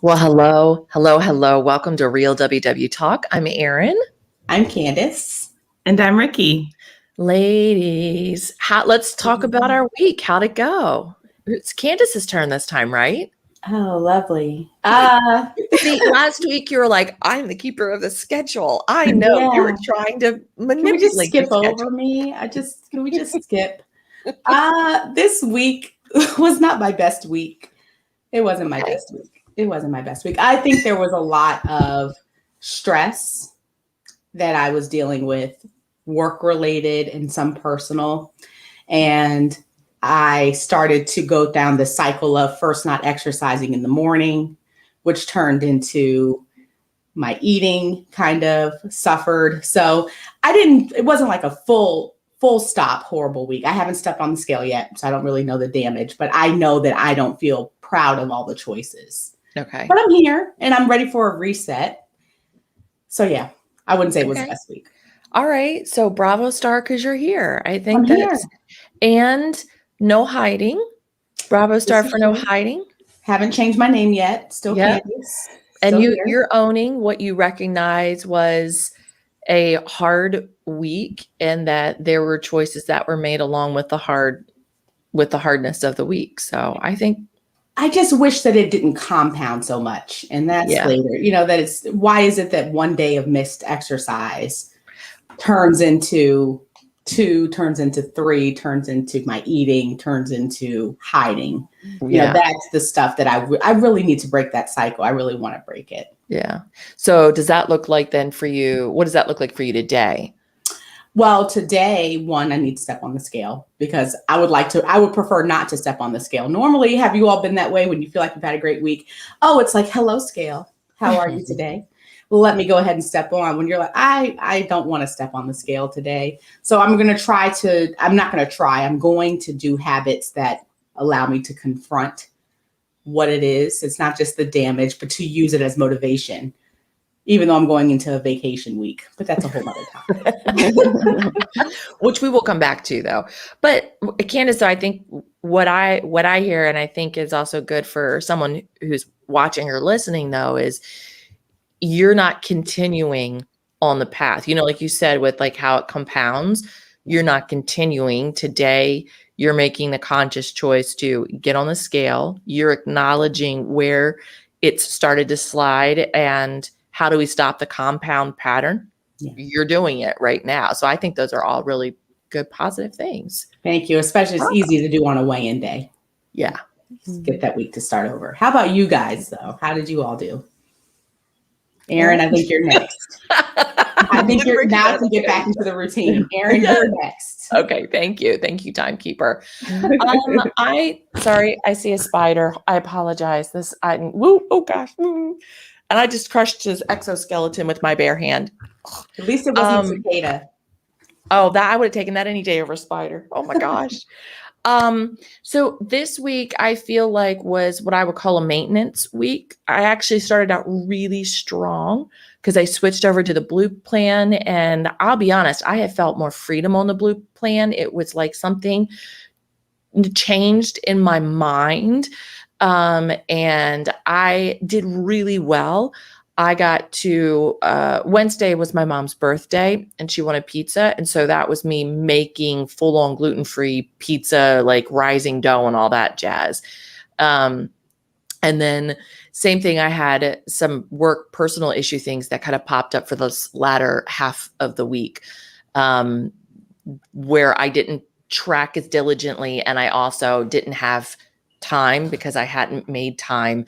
Well, hello, hello, hello. Welcome to Real WW Talk. I'm Erin. I'm Candice. And I'm Rikki. Ladies, let's talk about our week. How'd it go? It's Candice's turn this time, right? Oh, lovely. See, last week you were like, I'm the keeper of the schedule. I know you were trying to manipulate. Can we just skip the schedule. over me? Can we just skip? This week was not my best week. It wasn't my best week. It wasn't my best week. I think there was a lot of stress that I was dealing with, work related and some personal. And I started to go down the cycle of first not exercising in the morning, which turned into my eating kind of suffered. So it wasn't like a full stop horrible week. I haven't stepped on the scale yet, so I don't really know the damage, but I know that I don't feel proud of all the choices. Okay. But I'm here and I'm ready for a reset. So yeah, I wouldn't say it was the best week. All right. So bravo star, because you're here. I think I'm here. And no hiding. Bravo star for no hiding. Haven't changed my name yet. Still Candice. And you're owning what you recognize was a hard week and that there were choices that were made along with the hardness of the week. So I just wish that it didn't compound so much. And that's later, why is it that one day of missed exercise turns into 2, turns into 3, turns into my eating, turns into hiding. That's the stuff that I really need to break that cycle. I really want to break it. Yeah. So does that look like then for you? What does that look like for you today? Well, today, I need to step on the scale because I would prefer not to step on the scale. Normally, have you all been that way when you feel like you've had a great week? Oh, it's like, hello, scale. How are you today? Let me go ahead and step on when you're like, I don't want to step on the scale today. So I'm going to do habits that allow me to confront what it is. It's not just the damage, but to use it as motivation, even though I'm going into a vacation week, but that's a whole other topic. Which we will come back to though. But Candice, I think what I hear, and I think is also good for someone who's watching or listening though, is you're not continuing on the path, like you said, with like how it compounds, you're not continuing today. You're making the conscious choice to get on the scale. You're acknowledging where it's started to slide and how do we stop the compound pattern? Yeah. You're doing it right now. So I think those are all really good, positive things. Thank you. Especially it's easy to do on a weigh-in day. Yeah. Get that week to start over. How about you guys though? How did you all do? Erin, I think you're next. I think you're now to get back into the routine. Erin, you're next. Okay, thank you. Thank you, timekeeper. I see a spider. I apologize. Oh gosh. And I just crushed his exoskeleton with my bare hand. At least it wasn't cicada. Oh, I would have taken that any day over a spider. Oh my gosh. So this week I feel like was what I would call a maintenance week. I actually started out really strong because I switched over to the blue plan. And I'll be honest, I have felt more freedom on the blue plan. It was like something changed in my mind. And I did really well. I got to, Wednesday was my mom's birthday and she wanted pizza. And so that was me making full on gluten-free pizza, like rising dough and all that jazz. And then same thing, I had some work personal issue things that kind of popped up for this latter half of the week, where I didn't track as diligently. And I also didn't have time because I hadn't made time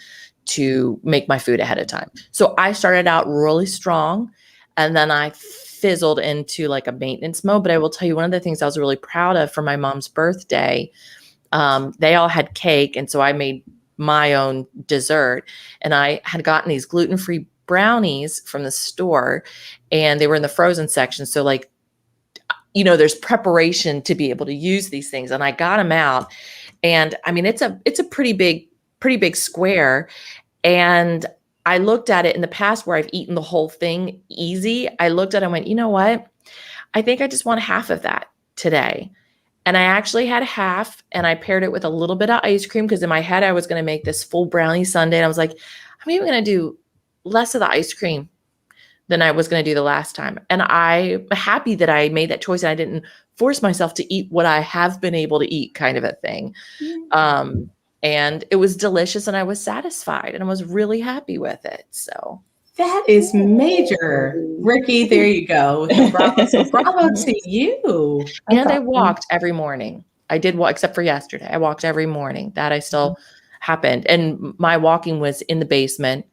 to make my food ahead of time. So I started out really strong and then I fizzled into like a maintenance mode. But I will tell you, one of the things I was really proud of for my mom's birthday, they all had cake. And so I made my own dessert and I had gotten these gluten-free brownies from the store and they were in the frozen section. So like, there's preparation to be able to use these things. And I got them out and I mean, it's a pretty big square. And I looked at it in the past where I've eaten the whole thing easy. I looked at it and went, you know what? I think I just want half of that today. And I actually had half and I paired it with a little bit of ice cream because in my head I was going to make this full brownie sundae. And I was like, I'm even going to do less of the ice cream than I was going to do the last time. And I'm happy that I made that choice and I didn't force myself to eat what I have been able to eat, kind of a thing. And it was delicious and I was satisfied and I was really happy with it. So that is major. Rikki, there you go. Bravo. So bravo to you. And I walked every morning. I did walk, except for yesterday. I walked every morning. That I still happened. And my walking was in the basement,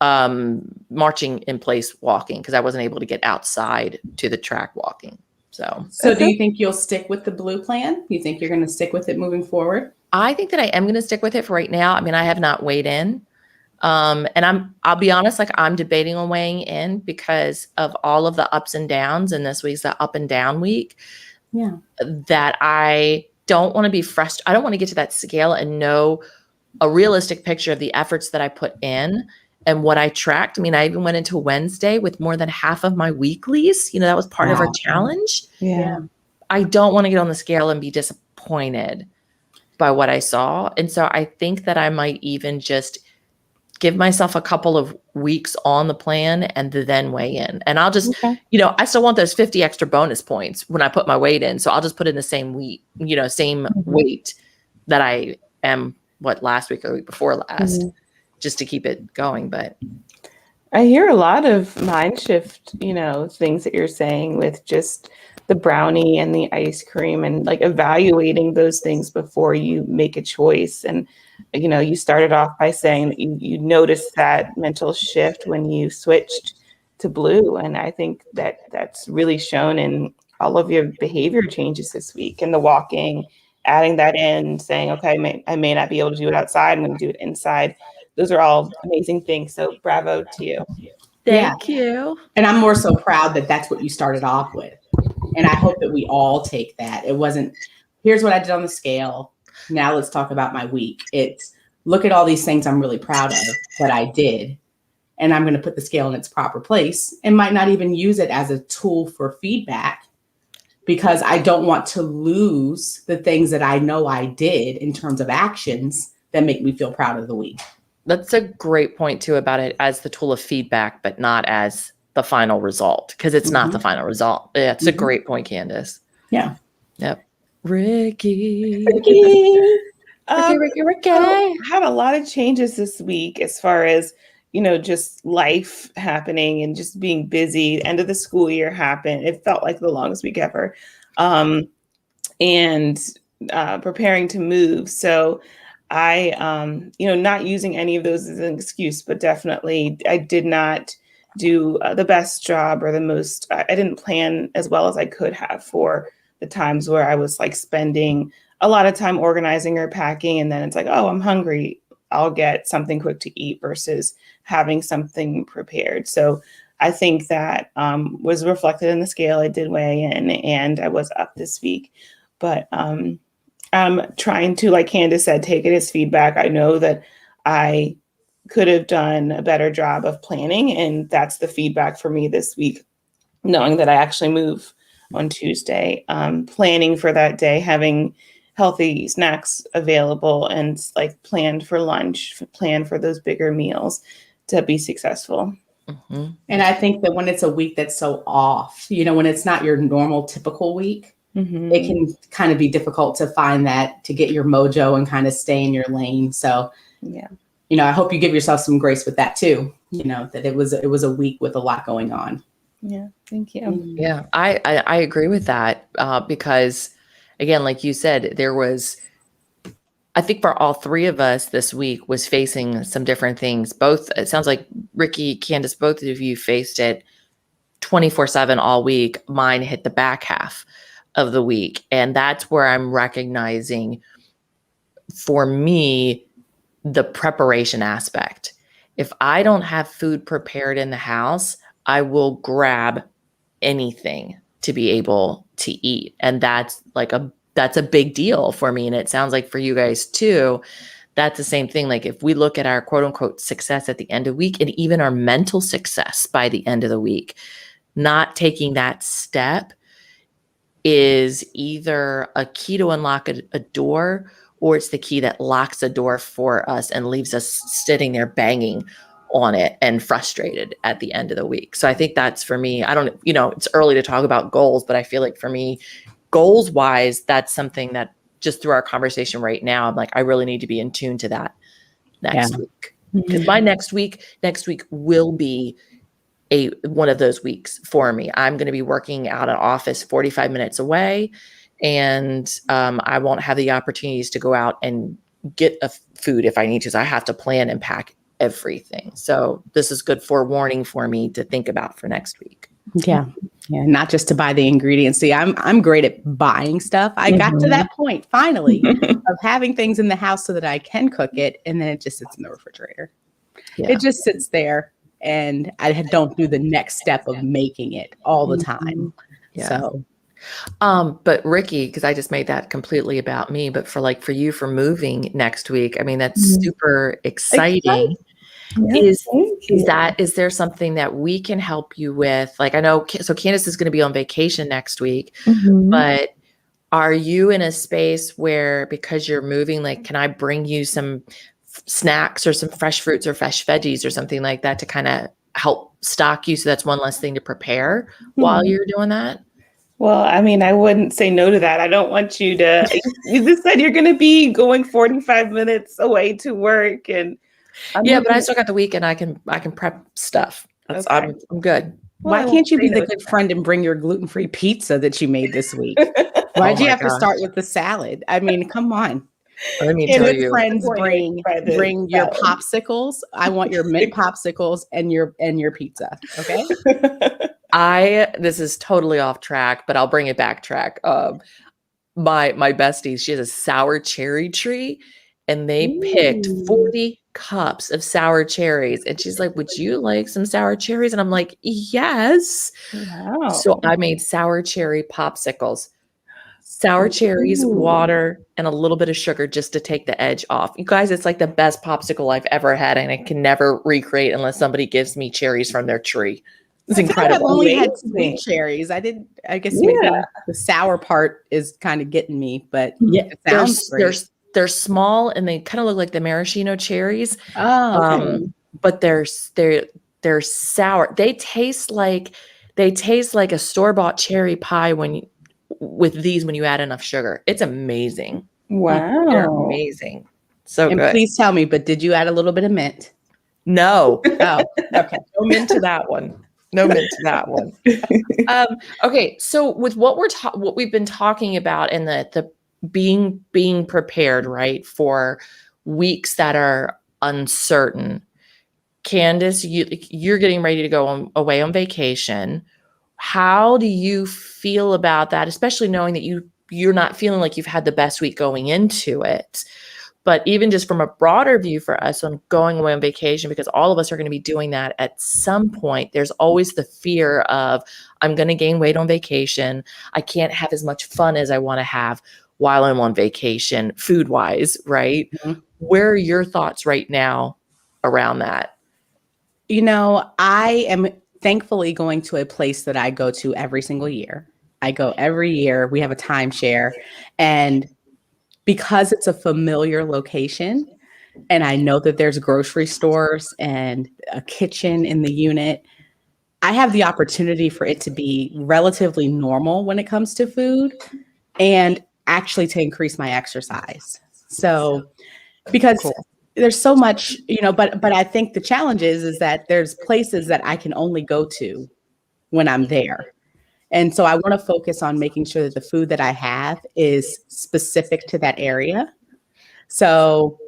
marching in place walking, because I wasn't able to get outside to the track walking. So do you think you'll stick with the blue plan? You think you're going to stick with it moving forward? I think that I am going to stick with it for right now. I mean, I have not weighed in. And I'll be honest, like I'm debating on weighing in because of all of the ups and downs. And this week's the up and down week. Yeah. That I don't want to be frustrated. I don't want to get to that scale and know a realistic picture of the efforts that I put in and what I tracked. I mean, I even went into Wednesday with more than half of my weeklies. You know, that was part of our challenge. Yeah. I don't want to get on the scale and be disappointed by what I saw. And so I think that I might even just give myself a couple of weeks on the plan and then weigh in. And I'll just, you know, I still want those 50 extra bonus points when I put my weight in. So I'll just put in the same weight, weight that I am, last week or the week before last, just to keep it going. But I hear a lot of mind shift, things that you're saying with just the brownie and the ice cream and like evaluating those things before you make a choice. And you started off by saying that you noticed that mental shift when you switched to blue. And I think that that's really shown in all of your behavior changes this week and the walking, adding that in, saying, okay, I may not be able to do it outside. I'm going to do it inside. Those are all amazing things. So bravo to you. Thank you. And I'm more so proud that that's what you started off with. And I hope that we all take that. It wasn't, here's what I did on the scale. Now let's talk about my week. It's look at all these things I'm really proud of that I did. And I'm going to put the scale in its proper place and might not even use it as a tool for feedback because I don't want to lose the things that I know I did in terms of actions that make me feel proud of the week. That's a great point too about it as the tool of feedback, but not as the final result, because it's not the final result. Yeah, it's a great point, Candice. Yeah. Yep. Rikki. Rikki. Rikki. Had a lot of changes this week as far as, just life happening and just being busy. End of the school year happened. It felt like the longest week ever. And preparing to move. So I, not using any of those as an excuse, but definitely I did not do the best job or the most, I didn't plan as well as I could have for the times where I was like spending a lot of time organizing or packing. And then it's like, oh, I'm hungry. I'll get something quick to eat versus having something prepared. So I think that was reflected in the scale. I did weigh in and I was up this week, but I'm trying to, like Candice said, take it as feedback. I know that I could have done a better job of planning. And that's the feedback for me this week, knowing that I actually move on Tuesday, planning for that day, having healthy snacks available and like planned for lunch, plan for those bigger meals to be successful. Mm-hmm. And I think that when it's a week that's so off, when it's not your normal typical week, it can kind of be difficult to find that, to get your mojo and kind of stay in your lane. So, I hope you give yourself some grace with that too, that it was a week with a lot going on. Yeah. Thank you. Yeah, I agree with that because again, like you said, there was, I think for all three of us this week was facing some different things. Both, it sounds like Rikki, Candice, both of you faced it 24/7 all week. Mine hit the back half of the week. And that's where I'm recognizing for me, the preparation aspect. If I don't have food prepared in the house, I will grab anything to be able to eat. And that's a big deal for me. And it sounds like for you guys too, that's the same thing. Like if we look at our quote unquote success at the end of the week and even our mental success by the end of the week, not taking that step is either a key to unlock a door or it's the key that locks a door for us and leaves us sitting there banging on it and frustrated at the end of the week. So I think that's for me. I don't, it's early to talk about goals, but I feel like for me, goals wise, that's something that just through our conversation right now, I'm like, I really need to be in tune to that next week. Because my next week will be one of those weeks for me. I'm going to be working out an office 45 minutes away, and I won't have the opportunities to go out and get a food if I need to. So I have to plan and pack everything. So this is good forewarning for me to think about for next week. Yeah. Not just to buy the ingredients. See, I'm great at buying stuff. I got to that point finally of having things in the house so that I can cook it, and then it just sits in the refrigerator. Yeah. It just sits there, and I don't do the next step of making it all the time. Yeah. So, but Rikki, because I just made that completely about me, but for you for moving next week, I mean, that's super exciting. Yeah, is there something that we can help you with? Like, I know, so Candice is going to be on vacation next week, but are you in a space where, because you're moving, like, can I bring you some snacks or some fresh fruits or fresh veggies or something like that to kind of help stock you? So that's one less thing to prepare while you're doing that. Well, I mean, I wouldn't say no to that. I don't want you to, you just said you're going to be going 45 minutes away to work, and but I still got the weekend. I can prep stuff. I'm good. Why can't you be the good friend and bring your gluten-free pizza that you made this week? Why'd you have to start with the salad? I mean, come on. Let me tell you. Friends, bring your popsicles. I want your mint popsicles and your pizza. Okay. This is totally off track, but I'll bring it back track. My bestie, she has a sour cherry tree, and they picked 40 cups of sour cherries. And she's like, would you like some sour cherries? And I'm like, yes. Wow. So I made sour cherry popsicles, sour cherries, water, and a little bit of sugar just to take the edge off. You guys, it's like the best popsicle I've ever had, and I can never recreate unless somebody gives me cherries from their tree. It's incredible. I've only had sweet cherries. I guess maybe the sour part is kind of getting me, but it sounds great. They're small and they kind of look like the maraschino cherries. Oh, okay. But they're sour. They taste like a store-bought cherry pie when you add enough sugar. It's amazing. Wow. They're amazing. So and good. Please tell me, but did you add a little bit of mint? No. Oh, okay. No mint to that one. Okay. So with what we've been talking about, and the being prepared, right, for weeks that are uncertain. Candice, you're getting ready to go away on vacation. How do you feel about that, especially knowing that you're not feeling like you've had the best week going into it? But even just from a broader view for us on going away on vacation, because all of us are going to be doing that at some point, there's always the fear of, I'm going to gain weight on vacation. I can't have as much fun as I want to have while I'm on vacation, food wise, right? Mm-hmm. Where are your thoughts right now around that? I am thankfully going to a place that I go to every single year. I go every year. We have a timeshare, and because it's a familiar location and I know that there's grocery stores and a kitchen in the unit, I have the opportunity for it to be relatively normal when it comes to food, and actually to increase my exercise. So, because there's so much, but I think the challenge is that there's places that I can only go to when I'm there. And so I want to focus on making sure that the food that I have is specific to that area. So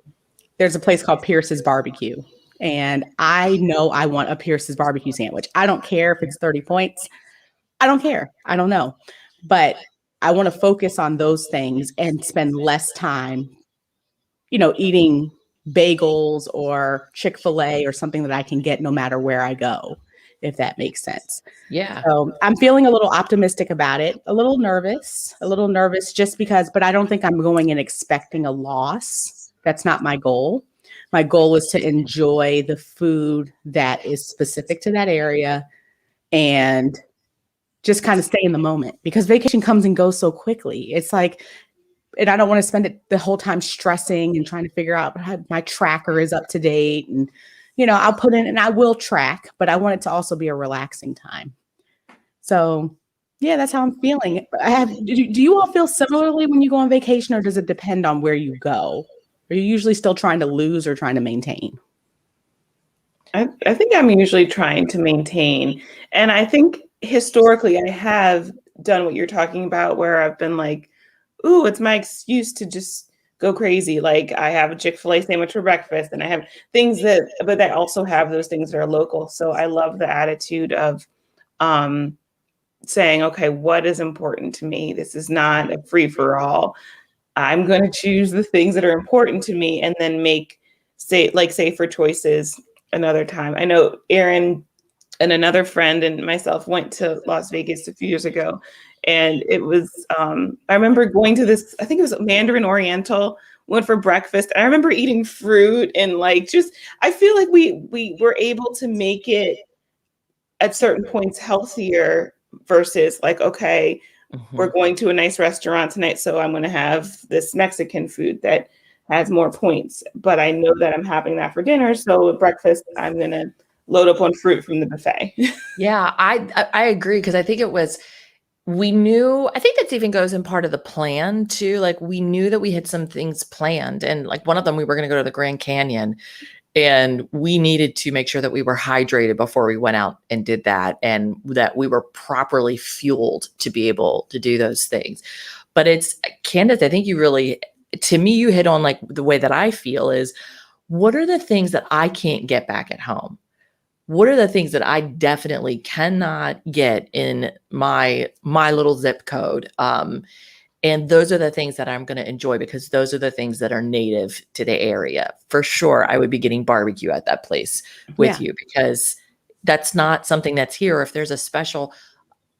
there's a place called Pierce's Barbecue, and I know I want a Pierce's Barbecue sandwich. I don't care if it's 30 points. I don't care. I don't know. But I want to focus on those things and spend less time, eating bagels or Chick-fil-A or something that I can get no matter where I go, if that makes sense. Yeah. So I'm feeling a little optimistic about it, a little nervous just because, but I don't think I'm going in expecting a loss. That's not my goal. My goal is to enjoy the food that is specific to that area and just kind of stay in the moment, because vacation comes and goes so quickly. It's like and I don't want to spend it the whole time stressing and trying to figure out how my tracker is up to date. And, I'll put in and I will track, but I want it to also be a relaxing time. So yeah, that's how I'm feeling. Do you all feel similarly when you go on vacation, or does it depend on where you go? Are you usually still trying to lose or trying to maintain? I think I'm usually trying to maintain. And I think historically I have done what you're talking about, where I've been like, ooh, it's my excuse to just go crazy. Like I have a Chick-fil-A sandwich for breakfast, and I have things but I also have those things that are local. So I love the attitude of saying, okay, what is important to me? This is not a free for all. I'm going to choose the things that are important to me and then make safer choices another time. I know Erin and another friend and myself went to Las Vegas a few years ago, and it was, I remember going to this, I think it was Mandarin Oriental, went for breakfast. I remember eating fruit and I feel like we were able to make it at certain points healthier versus like, okay, we're going to a nice restaurant tonight, so I'm going to have this Mexican food that has more points, but I know that I'm having that for dinner. So at breakfast, I'm going to load up on fruit from the buffet. Yeah, I agree, because I think we knew, I think that even goes in part of the plan too. Like we knew that we had some things planned, and like one of them, we were going to go to the Grand Canyon, and we needed to make sure that we were hydrated before we went out and did that, and that we were properly fueled to be able to do those things. But Candice, I think to me, you hit on like the way that I feel is, what are the things that I can't get back at home? What are the things that I definitely cannot get in my little zip code? And those are the things that I'm going to enjoy, because those are the things that are native to the area. For sure, I would be getting barbecue at that place with you, because that's not something that's here. If there's a special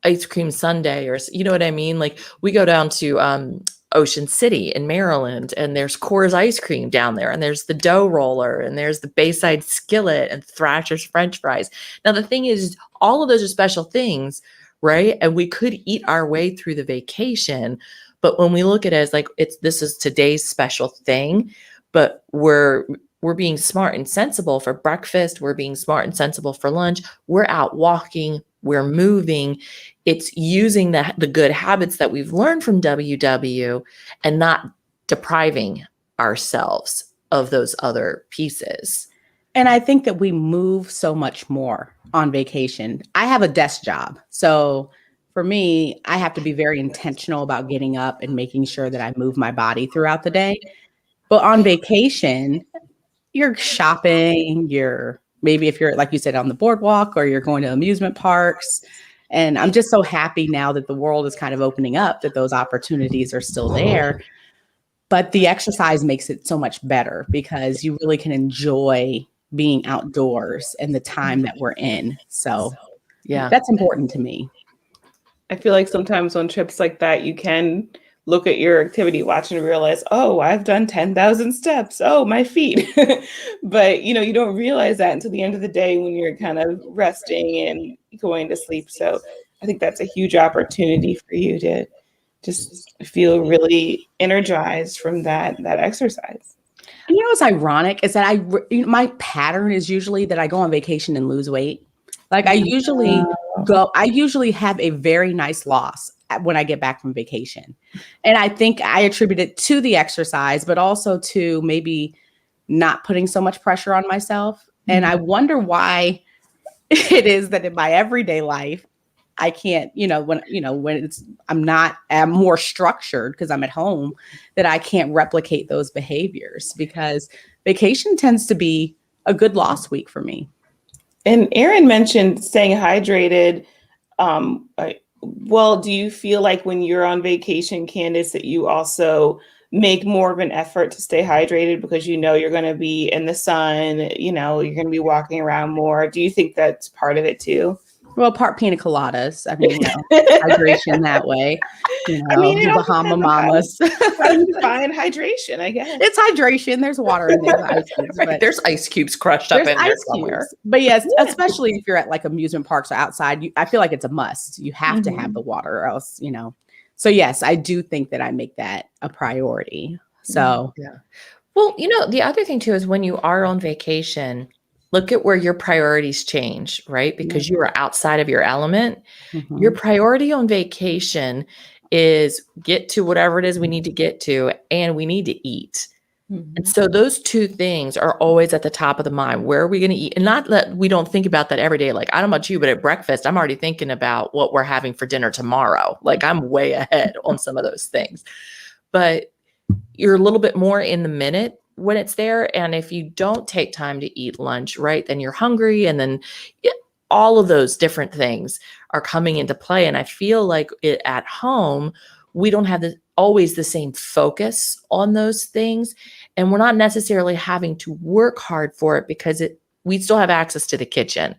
ice cream sundae, or you know what I mean? Like we go down to Ocean City in Maryland, and there's Coors ice cream down there, and there's the dough roller, and there's the Bayside skillet and Thrasher's French fries. Now the thing is, all of those are special things, right? And we could eat our way through the vacation, but when we look at it as like, this is today's special thing, but we're being smart and sensible for breakfast, we're being smart and sensible for lunch, we're out walking, we're moving. It's using the good habits that we've learned from WW and not depriving ourselves of those other pieces. And I think that we move so much more on vacation. I have a desk job. So for me, I have to be very intentional about getting up and making sure that I move my body throughout the day. But on vacation, you're shopping, maybe if you're, like you said, on the boardwalk, or you're going to amusement parks. And I'm just so happy now that the world is kind of opening up, that those opportunities are still there. But the exercise makes it so much better, because you really can enjoy being outdoors and the time that we're in. So yeah, that's important to me. I feel like sometimes on trips like that, you can look at your activity watch and realize, oh, I've done 10,000 steps. Oh, my feet. But, you don't realize that until the end of the day when you're kind of resting and going to sleep. So I think that's a huge opportunity for you to just feel really energized from that exercise. And what's ironic is that my pattern is usually that I go on vacation and lose weight. Like I usually have a very nice loss when I get back from vacation. And I think I attribute it to the exercise, but also to maybe not putting so much pressure on myself. Mm-hmm. And I wonder why it is that in my everyday life, I can't, when I'm more structured because I'm at home, that I can't replicate those behaviors, because vacation tends to be a good loss week for me. And Erin mentioned staying hydrated. Well, do you feel like when you're on vacation, Candice, that you also make more of an effort to stay hydrated because you're going to be in the sun, you're going to be walking around more? Do you think that's part of it too? Well, part pina coladas. I mean, hydration that way. Bahama Mamas. How do you define hydration? I guess it's hydration. There's water in there. Ice cubes, right. There's ice cubes crushed up in there somewhere. But yes, especially if you're at like amusement parks or outside, I feel like it's a must. You have to have the water, or else So yes, I do think that I make that a priority. So Yeah. Well, the other thing too is when you are on vacation, look at where your priorities change, right? Because you are outside of your element. Your priority on vacation is get to whatever it is we need to get to, and we need to eat. And so those two things are always at the top of the mind. Where are we going to eat? And not that we don't think about that every day. Like, I don't know about you, but at breakfast, I'm already thinking about what we're having for dinner tomorrow. Like, I'm way ahead on some of those things. But you're a little bit more in the minute when it's there. And if you don't take time to eat lunch, right, then you're hungry. And then all of those different things are coming into play. And I feel like at home, we don't have always the same focus on those things. And we're not necessarily having to work hard for it because we still have access to the kitchen.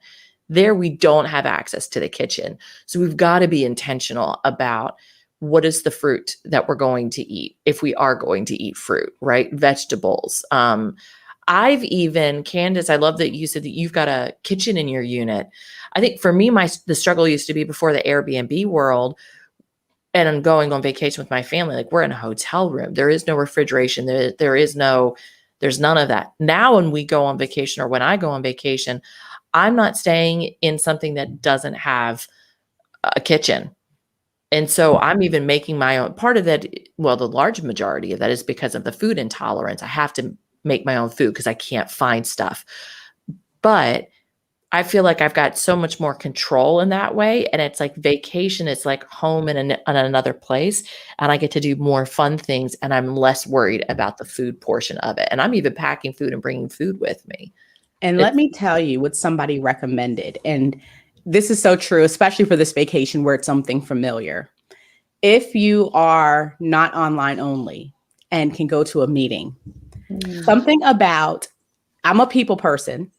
There, we don't have access to the kitchen. So we've got to be intentional about what is the fruit that we're going to eat if we are going to eat fruit, right? Vegetables. I've even, Candice, I love that you said that you've got a kitchen in your unit. I think for me, the struggle used to be before the Airbnb world, and I'm going on vacation with my family, like we're in a hotel room. There is no refrigeration. There's none of that. Now, when we go on vacation, or when I go on vacation, I'm not staying in something that doesn't have a kitchen. And so I'm even making my own. Part of that, well, the large majority of that is because of the food intolerance. I have to make my own food because I can't find stuff. But I feel like I've got so much more control in that way. And it's like vacation is like home in another place. And I get to do more fun things. And I'm less worried about the food portion of it. And I'm even packing food and bringing food with me. And let me tell you what somebody recommended. And this is so true, especially for this vacation where it's something familiar. If you are not online only and can go to a meeting, something about, I'm a people person,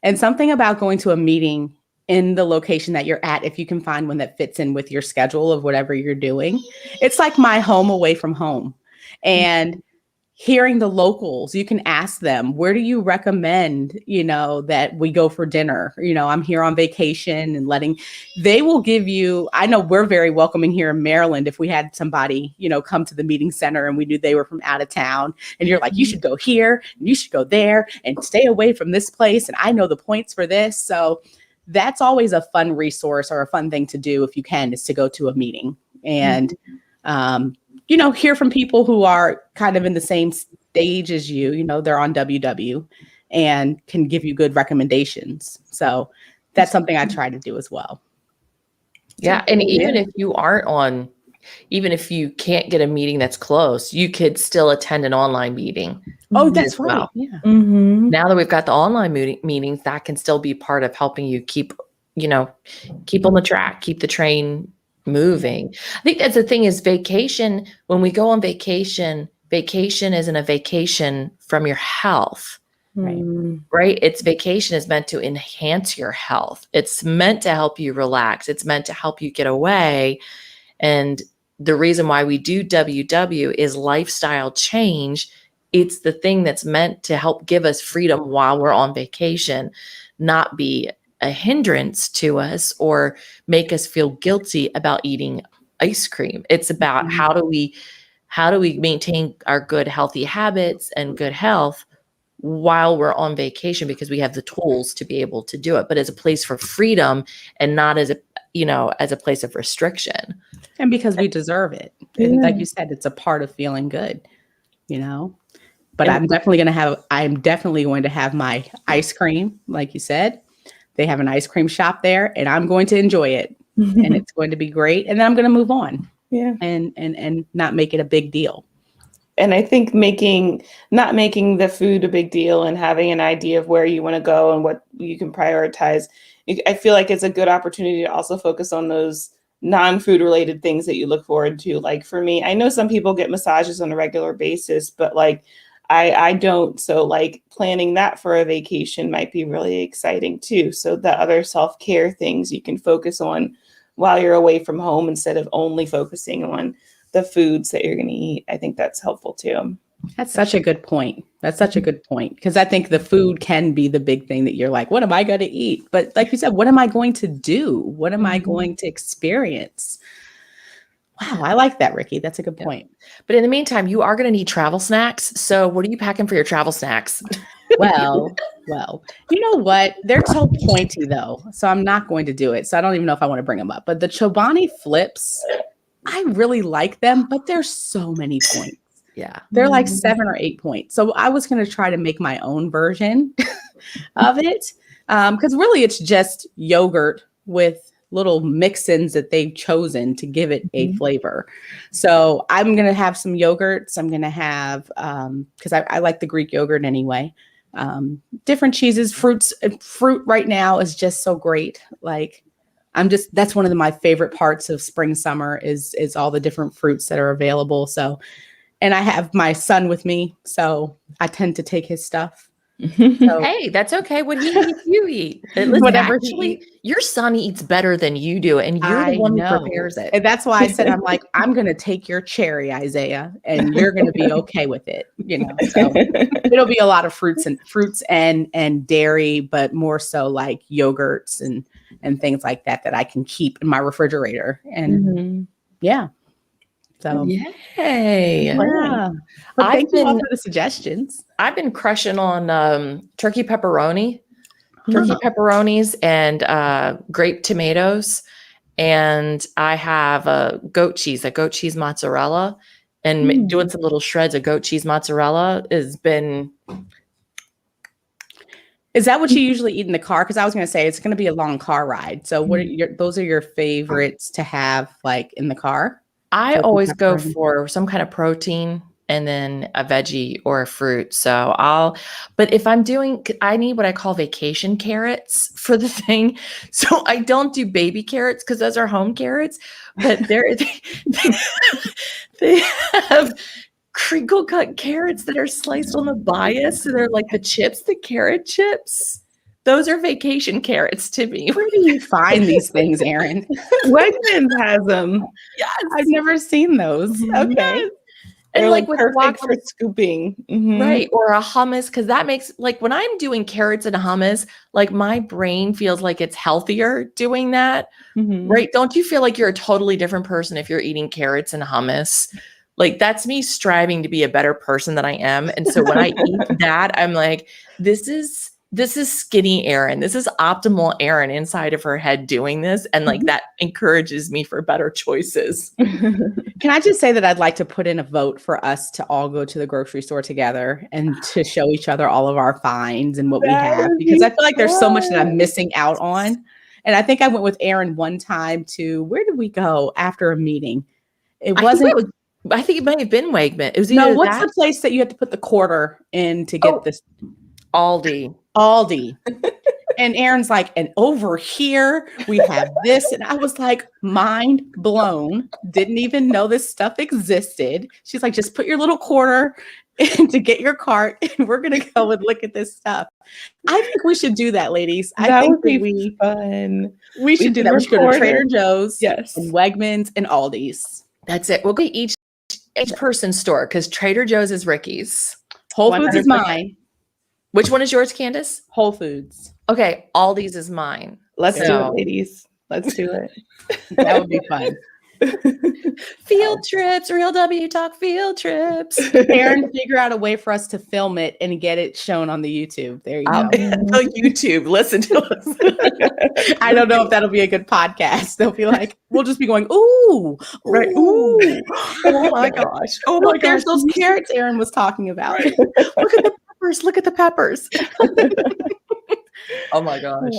and something about going to a meeting in the location that you're at, if you can find one that fits in with your schedule of whatever you're doing, it's like my home away from home. And hearing the locals, you can ask them, where do you recommend, that we go for dinner? I'm here on vacation, and they will give you, I know we're very welcoming here in Maryland. If we had somebody, come to the meeting center and we knew they were from out of town, and you're like, you should go here and you should go there and stay away from this place. And I know the points for this. So that's always a fun resource or a fun thing to do if you can, is to go to a meeting and, hear from people who are kind of in the same stage as you, they're on WW and can give you good recommendations. So that's something I try to do as well. Yeah. And even if you even if you can't get a meeting that's close, you could still attend an online meeting. Oh, that's right. Well. Yeah. Now that we've got the online meetings, that can still be part of helping you keep on the track, keep the train moving. I think that's the thing is vacation. When we go on vacation isn't a vacation from your health, right? It's vacation is meant to enhance your health. It's meant to help you relax. It's meant to help you get away. And the reason why we do WW is lifestyle change. It's the thing that's meant to help give us freedom while we're on vacation, not be a hindrance to us or make us feel guilty about eating ice cream. It's about how do we maintain our good, healthy habits and good health while we're on vacation, because we have the tools to be able to do it, but as a place for freedom and not as a place of restriction. And because we deserve it. And like you said, it's a part of feeling good, but I'm definitely going to have my ice cream. Like you said, they have an ice cream shop there, and I'm going to enjoy it, and it's going to be great. And then I'm going to move on, and not make it a big deal. And I think not making the food a big deal and having an idea of where you want to go and what you can prioritize, I feel like it's a good opportunity to also focus on those non-food related things that you look forward to. Like for me, I know some people get massages on a regular basis, but like I don't. So like planning that for a vacation might be really exciting too. So the other self-care things you can focus on while you're away from home instead of only focusing on the foods that you're going to eat. I think that's helpful too. That's such a good point. Because I think the food can be the big thing that you're like, what am I going to eat? But like you said, what am I going to do? What am I going to experience? Wow, I like that, Rikki. That's a good point. But in the meantime, you are going to need travel snacks. So what are you packing for your travel snacks? Well, you know what? They're so pointy though, so I'm not going to do it. So I don't even know if I want to bring them up. But the Chobani flips, I really like them, but there's so many points. Yeah. They're like 7 or 8 points. So I was going to try to make my own version of it. Because really it's just yogurt with little mix-ins that they've chosen to give it a flavor. So I'm going to have some yogurts. I'm going to have, because I like the Greek yogurt anyway. Different cheeses, fruits. Fruit right now is just so great. Like that's one of my favorite parts of spring, summer is all the different fruits that are available. So, and I have my son with me, so I tend to take his stuff. So, Hey, that's okay. What he eats, you eat. Listen, Whatever actually, your son eats better than you do, and you're the one who prepares it. And that's why I said, I'm like, I'm going to take your cherry, Isaiah, and you're going to be okay with it. So it'll be a lot of fruits and dairy, but more so like yogurts and things like that I can keep in my refrigerator. And yeah. So yay. Yeah. But thank you all for the suggestions. I've been crushing on turkey pepperonis and grape tomatoes. And I have a goat cheese mozzarella, and doing some little shreds of goat cheese mozzarella has been. Is that what you usually eat in the car? Because I was going to say it's going to be a long car ride. So what are those are your favorites to have like in the car? I always go for some kind of protein and then a veggie or a fruit. But if I need what I call vacation carrots for the thing. So I don't do baby carrots because those are home carrots, but they have crinkle cut carrots that are sliced on the bias. So they're like the carrot chips. Those are vacation carrots to me. Where do you find these things, Erin? Wegmans has them. Yes. I've never seen those. Okay. Yes. And like with perfect for scooping. Right. Or a hummus, because that makes, like, when I'm doing carrots and hummus, like my brain feels like it's healthier doing that. Right. Don't you feel like you're a totally different person if you're eating carrots and hummus? Like, that's me striving to be a better person than I am. And so when I eat that, I'm like, this is skinny Erin. This is optimal Erin inside of her head doing this. And like that encourages me for better choices. Can I just say that I'd like to put in a vote for us to all go to the grocery store together and to show each other all of our finds and what we have, because I feel like there's so much that I'm missing out on. And I think I went with Erin one time to, where did we go after a meeting? I think it might have been Wegman. It was what's the place that you had to put the quarter in to get this? Aldi. And Erin's like, and over here we have this. And I was like, mind blown. Didn't even know this stuff existed. She's like, just put your little quarter in to get your cart and we're going to go and look at this stuff. I think we should do that, ladies. I think would be fun. We should do that. We should go to Trader Joe's, yes, and Wegmans and Aldi's. That's it. We'll go each person's store, because Trader Joe's is Rikki's. Whole Foods is mine. Which one is yours, Candice? Whole Foods. Okay, Aldi's is mine. Let's do it, ladies. Let's do it. That would be fun. Field trips, Real W Talk field trips. Erin, figure out a way for us to film it and get it shown on the YouTube. There you go. The YouTube, listen to us. I don't know if that'll be a good podcast. They'll be like, we'll just be going, ooh, right, ooh. Oh my gosh. Oh my gosh. There's those carrots Erin was talking about. Right. Look at the peppers. Oh my gosh.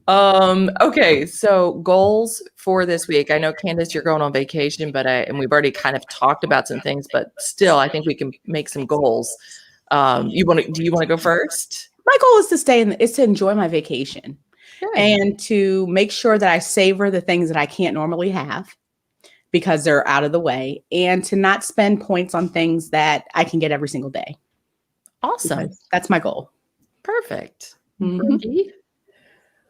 Okay, so goals for this week. I know, Candice, you're going on vacation, and we've already kind of talked about some things, but still, I think we can make some goals. Do you want to go first? My goal is to enjoy my vacation. Good. And to make sure that I savor the things that I can't normally have because they're out of the way, and to not spend points on things that I can get every single day. Awesome. Because that's my goal. Perfect. Mm-hmm.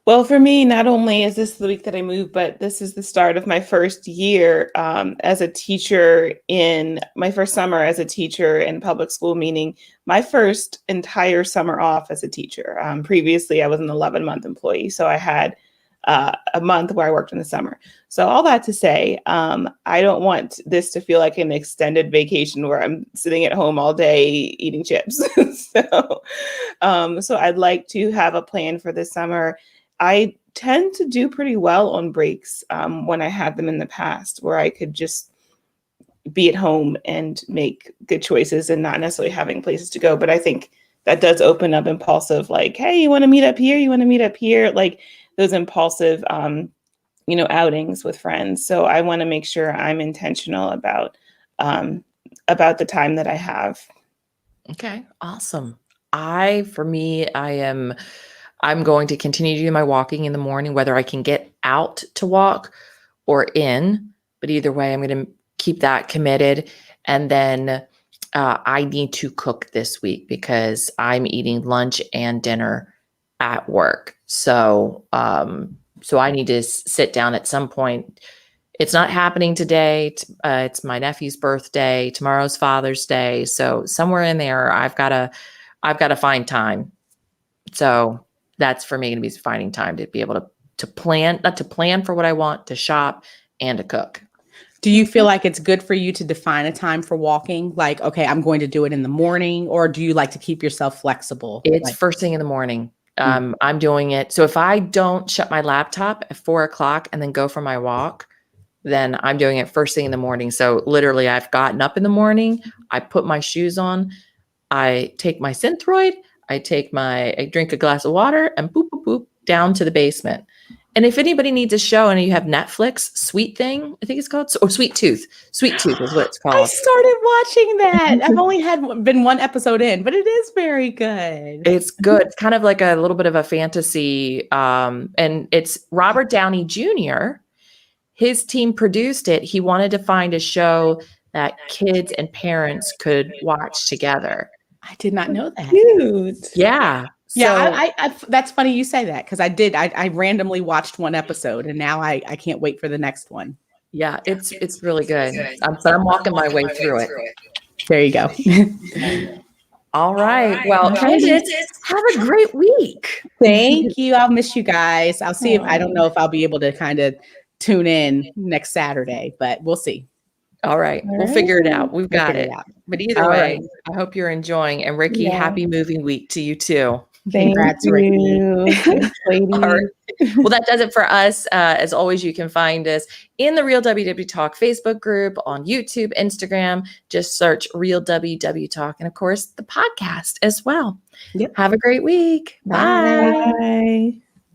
Well, for me, not only is this the week that I moved, but this is the start of my first year as a teacher my first summer as a teacher in public school, meaning my first entire summer off as a teacher. Previously, I was an 11-month employee, so I had a month where I worked in the summer. So all that to say, I don't want this to feel like an extended vacation where I'm sitting at home all day eating chips. So I'd like to have a plan for this summer. I tend to do pretty well on breaks when I had them in the past, where I could just be at home and make good choices and not necessarily having places to go. But I think that does open up impulsive, like, hey, you want to meet up here? You want to meet up here? Like those impulsive, outings with friends. So I want to make sure I'm intentional about the time that I have. Okay, awesome. I'm going to continue to do my walking in the morning, whether I can get out to walk or in, but either way, I'm going to keep that committed. And then I need to cook this week because I'm eating lunch and dinner at work. So I need to sit down at some point. It's not happening today. It's my nephew's birthday. Tomorrow's Father's Day. So somewhere in there, I've got to find time. So that's for me going to be finding time to be able to plan, not to plan for what I want, to shop and to cook. Do you feel like it's good for you to define a time for walking? Like, okay, I'm going to do it in the morning, or do you like to keep yourself flexible? It's first thing in the morning. I'm doing it. So if I don't shut my laptop at 4:00 and then go for my walk, then I'm doing it first thing in the morning. So literally I've gotten up in the morning, I put my shoes on, I take my Synthroid, I drink a glass of water and boop, boop, boop down to the basement. And if anybody needs a show and you have Netflix, Sweet Thing, I think it's called, or Sweet Tooth. Sweet Tooth is what it's called. I started watching that. I've only been one episode in, but it is very good. It's good. It's kind of like a little bit of a fantasy. And it's Robert Downey Jr. His team produced it. He wanted to find a show that kids and parents could watch together. I did not know that. Cute. Yeah. Yeah, I that's funny you say that because I randomly watched one episode and now I can't wait for the next one. Yeah, it's really good. But I'm walking my way through it. There you go. All right. Well, Candice, have a great week. Thank you. I'll miss you guys. I'll see I don't know if I'll be able to kind of tune in next Saturday, but we'll see. All right. We'll figure it out. We've got it. But either way, right. I hope you're enjoying. And Rikki, happy moving week to you too. Congrats, Rikki. Thanks, lady. All right. Well, that does it for us. As always, you can find us in the Real WW Talk Facebook group, on YouTube, Instagram. Just search Real WW Talk. And of course, the podcast as well. Yep. Have a great week. Bye. Bye.